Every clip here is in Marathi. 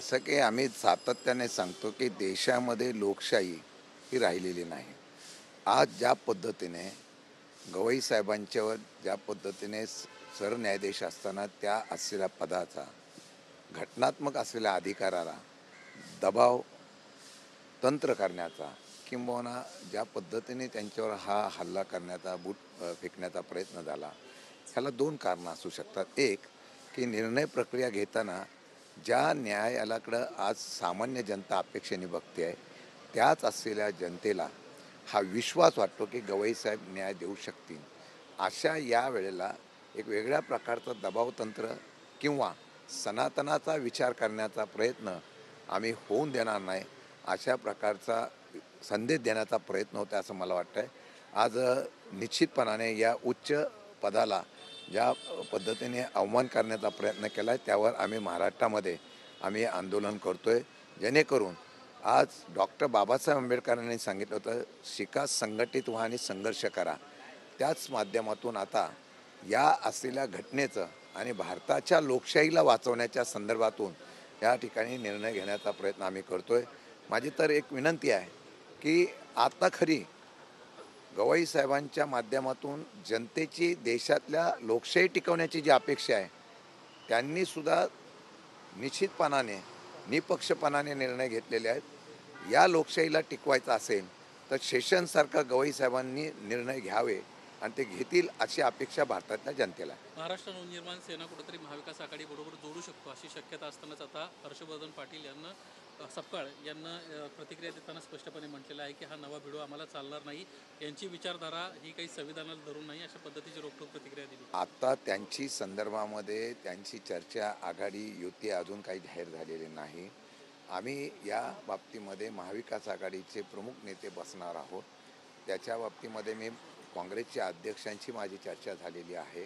असं की आम्ही सातत्याने सांगतो की देशामध्ये लोकशाही ही राहिलेली नाही. आज ज्या पद्धतीने गवई साहेबांच्यावर ज्या पद्धतीने सरन्यायाधीश असताना त्या असलेल्या पदाचा, घटनात्मक असलेल्या अधिकाराला दबाव तंत्र करण्याचा किंबहुना ज्या पद्धतीने त्यांच्यावर हा हल्ला करण्याचा फेकण्याचा प्रयत्न झाला, ह्याला दोन कारणं असू शकतात. एक की निर्णय प्रक्रिया घेताना ज्या न्यायालयाकडं आज सामान्य जनता अपेक्षेने बघते आहे, त्याच असलेल्या जनतेला हा विश्वास वाटतो की गवई साहेब न्याय देऊ शकतील. अशा या वेळेला एक वेगळ्या प्रकारचं दबावतंत्र किंवा सनातनाचा विचार करण्याचा प्रयत्न आम्ही होऊन देणार नाही, अशा प्रकारचा संदेश देण्याचा प्रयत्न होता असं मला वाटतं आहे. आज निश्चितपणाने या उच्च पदाला ज्या पद्धतीने अवमान करण्याचा प्रयत्न केला आहे, त्यावर आम्ही महाराष्ट्रामध्ये आंदोलन करतो आहे. जेणेकरून आज डॉक्टर बाबासाहेब आंबेडकरांनी सांगितलं होतं, शिका, संघटित व्हा आणि संघर्ष करा. त्याच माध्यमातून आता या असलेल्या घटनेचं आणि भारताच्या लोकशाहीला वाचवण्याच्या संदर्भातून या ठिकाणी निर्णय घेण्याचा प्रयत्न आम्ही करतो आहे. माझी तर एक विनंती आहे की आता खरी गवई साहेबांच्या माध्यमातून जनतेची देशातल्या लोकशाही टिकवण्याची जी अपेक्षा आहे, त्यांनीसुद्धा निश्चितपणाने निपक्षपणाने निर्णय घेतलेले आहेत. या लोकशाहीला टिकवायचं असेल तर सेशनसारखा गवई साहेबांनी निर्णय घ्यावे आणि ते घेतील अशी अपेक्षा भारतातल्या जनतेला आहे. महाराष्ट्र नवनिर्माण सेना कुठेतरी महाविकास आघाडीबरोबर जोडू शकतो अशी शक्यता असतानाच आता हर्षवर्धन पाटील यांना सपकाळ यांना प्रतिक्रिया देताना स्पष्टपणे म्हटलेलं आहे की हा नवा भिडो आम्हाला चालणार नाही, यांची विचारधारा ही काही संविधानाला धरून नाही, अशा पद्धतीची रोखठोक प्रतिक्रिया दिली. आता त्यांची संदर्भामध्ये त्यांची चर्चा, आघाडी, युती अजून काही जाहीर झालेली नाही. आम्ही या बाबतीमध्ये महाविकास आघाडीचे प्रमुख नेते बसणार आहोत. त्याच्या बाबतीमध्ये मी काँग्रेसच्या अध्यक्षांची माझी चर्चा झालेली आहे,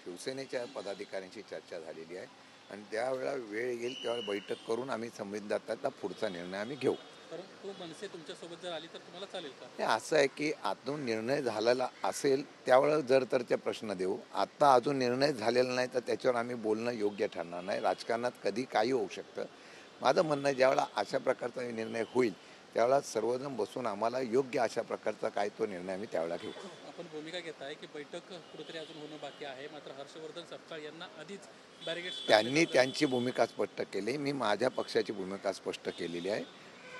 शिवसेनेच्या पदाधिकाऱ्यांची चर्चा झालेली आहे आणि त्यावेळेला वेळ येईल त्यावेळेला बैठक करून आम्ही संविधानातला पुढचा निर्णय आम्ही घेऊ. परंतु मनसे तुमच्यासोबत जर आली तर तुम्हाला चालेल का? हे असं आहे की आतून निर्णय झालेला असेल त्यावेळेला जर तर ते प्रश्न देऊ. आत्ता अजून निर्णय झालेला नाही तर त्याच्यावर आम्ही बोलणं योग्य ठरणार नाही. राजकारणात कधी काही होऊ शकतं. माझं म्हणणं आहे, ज्यावेळेला अशा प्रकारचा निर्णय होईल त्यावेळेला सर्वजण बसून आम्हाला योग्य अशा प्रकारचा काय तो निर्णय आम्ही त्यावेळेला घेऊ. आपण भूमिका घेत आहे की बैठक कुठेतरी अजून होणं बाकी आहे, मात्र हर्षवर्धन सपकाळ यांना आधीच बॅरिगेड्स त्यांनी त्यांची भूमिका स्पष्ट केली, मी माझ्या पक्षाची भूमिका स्पष्ट केलेली आहे.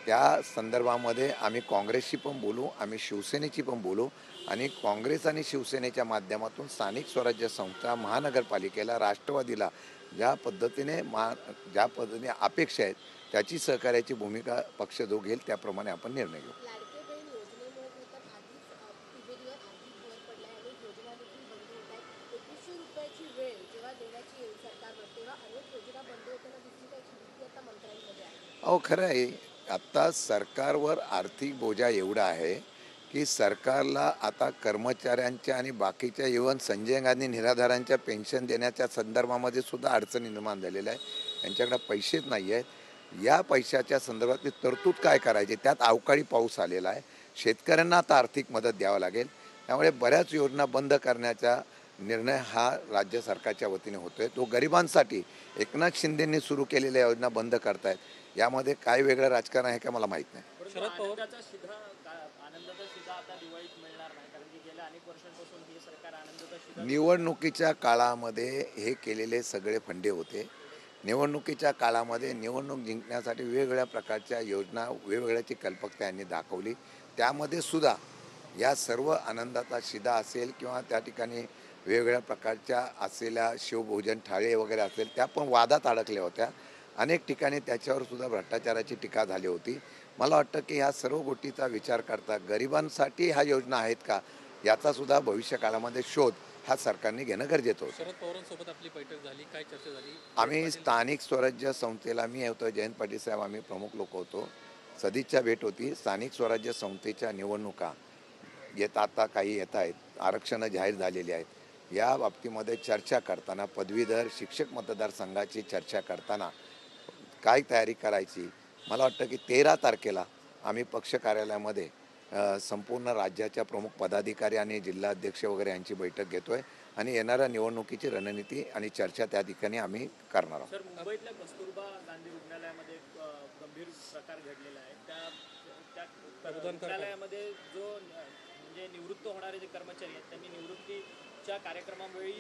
त्या संदर्भामध्ये आम्ही काँग्रेसशी पण बोलू, आम्ही शिवसेनेची पण बोलू आणि काँग्रेस आणि शिवसेनेच्या माध्यमातून स्थानिक स्वराज्य संस्था, महानगरपालिकेला, राष्ट्रवादीला ज्या पद्धतीने अपेक्षा आहेत त्याची सहकार्याची भूमिका पक्ष जो घेईल त्याप्रमाणे आपण निर्णय घेऊ. अहो खरं आहे, आत्ता सरकारवर आर्थिक बोजा एवढा आहे की सरकारला आता कर्मचाऱ्यांच्या आणि बाकीच्या इव्हन संजय गांधी निराधारांच्या पेन्शन देण्याच्या संदर्भामध्ये सुद्धा अडचणी निर्माण झालेल्या आहे. यांच्याकडे पैसेच नाही आहेत. या पैशाच्या संदर्भातली तरतूद काय करायची, त्यात अवकाळी पाऊस आलेला आहे. शेतकऱ्यांना आता आर्थिक मदत द्यावं लागेल. त्यामुळे बऱ्याच योजना बंद करण्याचा निर्णय हा राज्य सरकारच्या वतीने होतो आहे. तो गरिबांसाठी एकनाथ शिंदेंनी सुरू केलेल्या योजना बंद करतायत. यामध्ये काय वेगळं राजकारण आहे का मला माहीत नाही. शरद पवार निवडणुकीच्या काळामध्ये हे केलेले सगळे फंडे होते. निवडणुकीच्या काळामध्ये निवडणूक जिंकण्यासाठी वेगवेगळ्या प्रकारच्या योजना, वेगवेगळ्याची कल्पकता यांनी दाखवली. त्यामध्ये सुद्धा या सर्व आनंदाचा शिधा असेल किंवा त्या ठिकाणी वेगवेगळ्या प्रकारच्या असलेल्या शिवभोजन थाळे वगैरे असेल, त्या पण वादात अडकल्या होत्या. अनेक ठिकाणी त्याच्यावर सुद्धा भ्रष्टाचाराची टीका झाली होती. मला वाटतं की ह्या सर्व गोष्टीचा विचार करता गरिबांसाठी ह्या योजना आहेत का याचा सुद्धा भविष्यकाळामध्ये शोध ह्या सरकारने घेणं गरजेचं होतं. शरद पवारांसोबत आपली बैठक झाली, काय चर्चा झाली? आम्ही स्थानिक स्वराज्य संस्थेला, मी होतो, जयंत पाटील साहेब, आम्ही प्रमुख लोक होतो. सदिच्छा भेट होती. स्थानिक स्वराज्य संस्थेच्या निवडणुका आता काही येत आहेत, आरक्षणं जाहीर झालेली आहेत. या बाबतीमध्ये चर्चा करताना पदवीधर शिक्षक मतदारसंघाची चर्चा करताना काय तयारी करायची, मला वाटतं की 13 तारखेला आम्ही पक्ष कार्यालयामध्ये संपूर्ण राज्याच्या प्रमुख पदाधिकारी आणि जिल्हाध्यक्ष वगैरे यांची बैठक घेतो आहे आणि येणाऱ्या निवडणुकीची रणनीती आणि चर्चा त्या ठिकाणी आम्ही करणार आहोत. सर, मुंबईतल्या कस्तुरबा गांधी रुग्णालयामध्ये गंभीर प्रकार घडलेला आहे. त्या रुग्णालयामध्ये जो म्हणजे निवृत्त होणारे जे कर्मचारी आहेत त्यांनी निवृत्तीच्या कार्यक्रमावेळी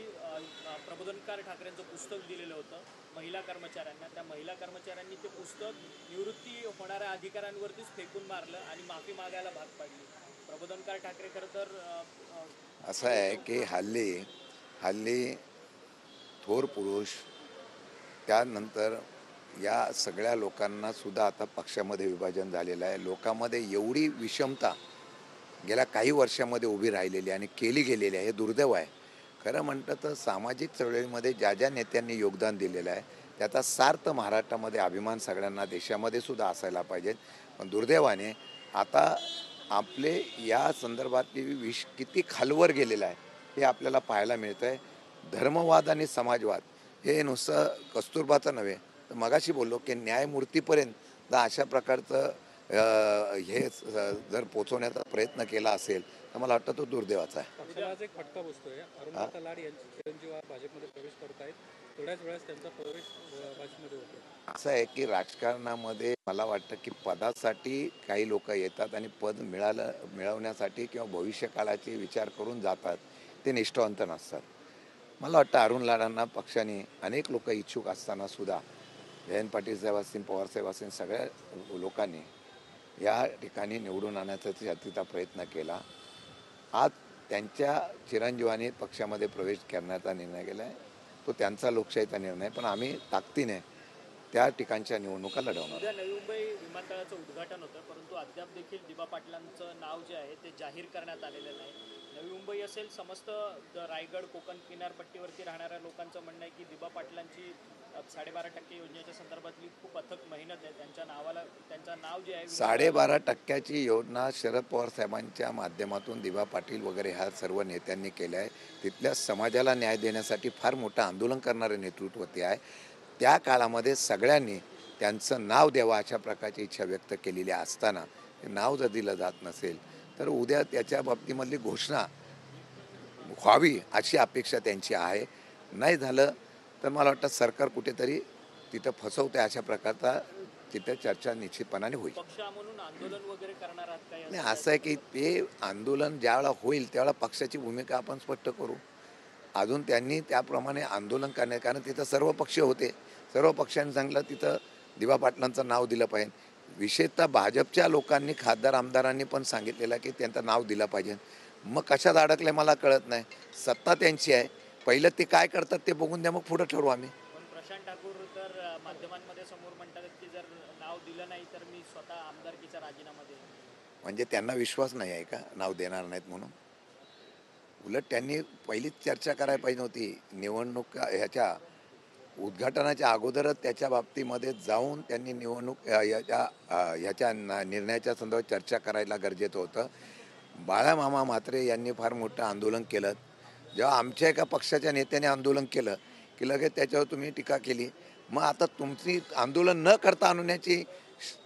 प्रबोधनकार ठाकरेंचं पुस्तक दिलेलं होतं महिला कर्मचाऱ्यांना. त्या महिला कर्मचाऱ्यांनी ते पुस्तक निवृत्ती होणाऱ्या अधिकाऱ्यांवरतीच फेकून मारलं आणि माफी मागायला भाग पाडली. प्रबोधनकार ठाकरे खरं तर असं आहे की हल्ली थोर पुरुष त्यानंतर या सगळ्या लोकांना सुद्धा आता पक्षामध्ये विभाजन झालेलं आहे. लोकांमध्ये एवढी विषमता गेल्या काही वर्षामध्ये उभी राहिलेली आणि केली गेलेली आहे, हे दुर्दैव आहे. खरं म्हणतं तर सामाजिक चळवळीमध्ये ज्या नेत्यांनी योगदान दिलेलं आहे त्याचा सार्थ महाराष्ट्रामध्ये अभिमान सगळ्यांना देशामध्ये सुद्धा असायला पाहिजे. पण दुर्दैवाने आता आपले या संदर्भातली किती खालवर गेलेलं आहे हे आपल्याला पाहायला मिळतं आहे. धर्मवाद आणि समाजवाद हे नुसतं कस्तुरबाचं नव्हे तर मगाशी बोललो की न्यायमूर्तीपर्यंत अशा प्रकारचं हे जर पोचवण्याचा प्रयत्न केला असेल तर मला वाटतं तो दुर्दैवाचा आहे. पक्षाला आज एक फटका बसतोय. अरुणलता लाड यांचे चिरंजीव भाजपमध्ये प्रवेश करत आहेत. थोड्याच वेळास त्यांचा प्रवेश भाजपमध्ये होतो. असं आहे की राजकारणामध्ये मला वाटतं की पदासाठी काही लोक येतात आणि पद मिळवण्यासाठी किंवा भविष्यकाळाचे विचार करून जातात, ते निष्ठावंत नसतात. मला वाटतं अरुण लाडांना पक्षाने अनेक लोक इच्छुक असताना सुद्धा जयंत पाटील साहेब असतील, पवार साहेब असतील, सगळ्या लोकांनी या ठिकाणी निवडून आणण्याचा जातीचा प्रयत्न केला. आज त्यांच्या चिरंजीवाने पक्षामध्ये प्रवेश करण्याचा निर्णय केला आहे. तो त्यांचा लोकशाहीचा निर्णय, पण आम्ही ताकदीने त्या ठिकाणच्या निवडणुका लढवणार. उद्या नवी मुंबई विमानतळाचं उद्घाटन होतं, परंतु अद्याप देखील दिबा पाटलांचं नाव जे आहे ते जाहीर करण्यात आलेलं नाही. नवी मुंबई असेल, समस्त रायगड कोकण किनारपट्टीवरती राहणाऱ्या लोकांचं म्हणणं आहे की दिबा पाटलांची 12.5% योजनेच्या संदर्भातली खूप अथक मेहनत आहे. त्यांचं नाव जे आहे 12.5% योजना शरद पवार साहेबांच्या माध्यमातून दिबा पाटील वगैरे ह्या सर्व नेत्यांनी केल्या आहे. तिथल्या समाजाला न्याय देण्यासाठी फार मोठं आंदोलन करणारे नेतृत्व ते आहे. त्या काळामध्ये सगळ्यांनी त्यांचं नाव द्यावं अशा प्रकारची इच्छा व्यक्त केलेली असताना ते नाव जर दिलं जात नसेल तर उद्या त्याच्या बाबतीमधली घोषणा व्हावी अशी अपेक्षा त्यांची आहे. नाही झालं तर मला वाटतं सरकार कुठेतरी तिथं फसवते अशा प्रकारचा तिथं चर्चा निश्चितपणाने होईल. पक्ष म्हणून आंदोलन वगैरे करणार आहात काय? नाही, असं आहे की ते आंदोलन ज्यावेळेला होईल त्यावेळेला पक्षाची भूमिका आपण स्पष्ट करू. अजून त्यांनी त्याप्रमाणे आंदोलन करणे, कारण तिथं सर्व पक्ष होते, सर्व पक्षांनी सांगितलं तिथं दिबा पाटलांचं नाव दिलं पाहिजे. विशेषतः भाजपच्या लोकांनी, खासदार आमदारांनी पण सांगितलेलं की त्यांचं नाव दिलं पाहिजे. मग कशात अडकले मला कळत नाही. सत्ता त्यांची आहे, पहिलं ते काय करतात ते बघून द्या, मग पुढं ठरवू आम्ही. पण प्रशांत ठाकूर तर माध्यमांमध्ये समोर म्हणतात की जर नाव दिलं नाही तर मी स्वतः आमदारकीचा राजीनामा देईन. म्हणजे त्यांना विश्वास नाही आहे का नाव देणार नाहीत म्हणून? उलट त्यांनी पहिलीच चर्चा करायला पाहिजे होती. निवडणूक ह्याच्या उद्घाटनाच्या अगोदरच त्याच्या बाबतीमध्ये जाऊन त्यांनी निवडणूक ह्याच्या निर्णयाच्या संदर्भात चर्चा करायला गरजेचं होतं. बाळामामा म्हात्रे यांनी फार मोठं आंदोलन केलं. जेव्हा आमच्या एका पक्षाच्या नेत्याने आंदोलन केलं की लगेच त्याच्यावर तुम्ही टीका केली. मग आता तुमची आंदोलन न करता आणण्याची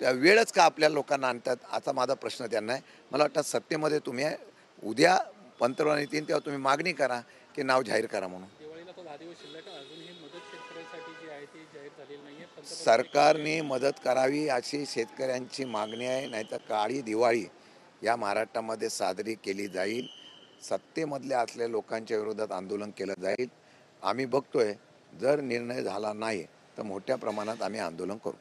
वेळच का आपल्या लोकांना आणतात असा माझा प्रश्न त्यांना आहे. मला वाटतं सत्तेमध्ये तुम्ही उद्या पंतप्रधान येतील तेव्हा तुम्ही मागणी करा की नाव जाहीर करा म्हणून. दिवाळीला तो 10 दिवस शिल्लक आहे, अजूनही मदत शेतकऱ्यांसाठी जी आहे ती जाहीर झालेली नाहीये. सरकारने मदत करावी अशी शेतकऱ्यांची मागणी आहे. नाहीतर काळी दिवाळी या महाराष्ट्रामध्ये साजरी केली जाईल. सत्तेमधल्या असलेल्या लोकांच्या विरोधात आंदोलन केलं जाईल. आम्ही बघतोय जर निर्णय झाला नाही तर मोठ्या प्रमाणात आम्ही आंदोलन करू.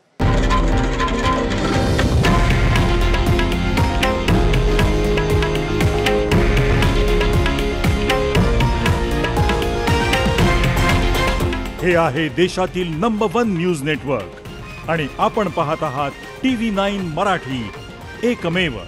हे आहे देशातील नंबर 1 न्यूज नेटवर्क आणि आपण पाहत आहात TV9 मराठी, एकमेव.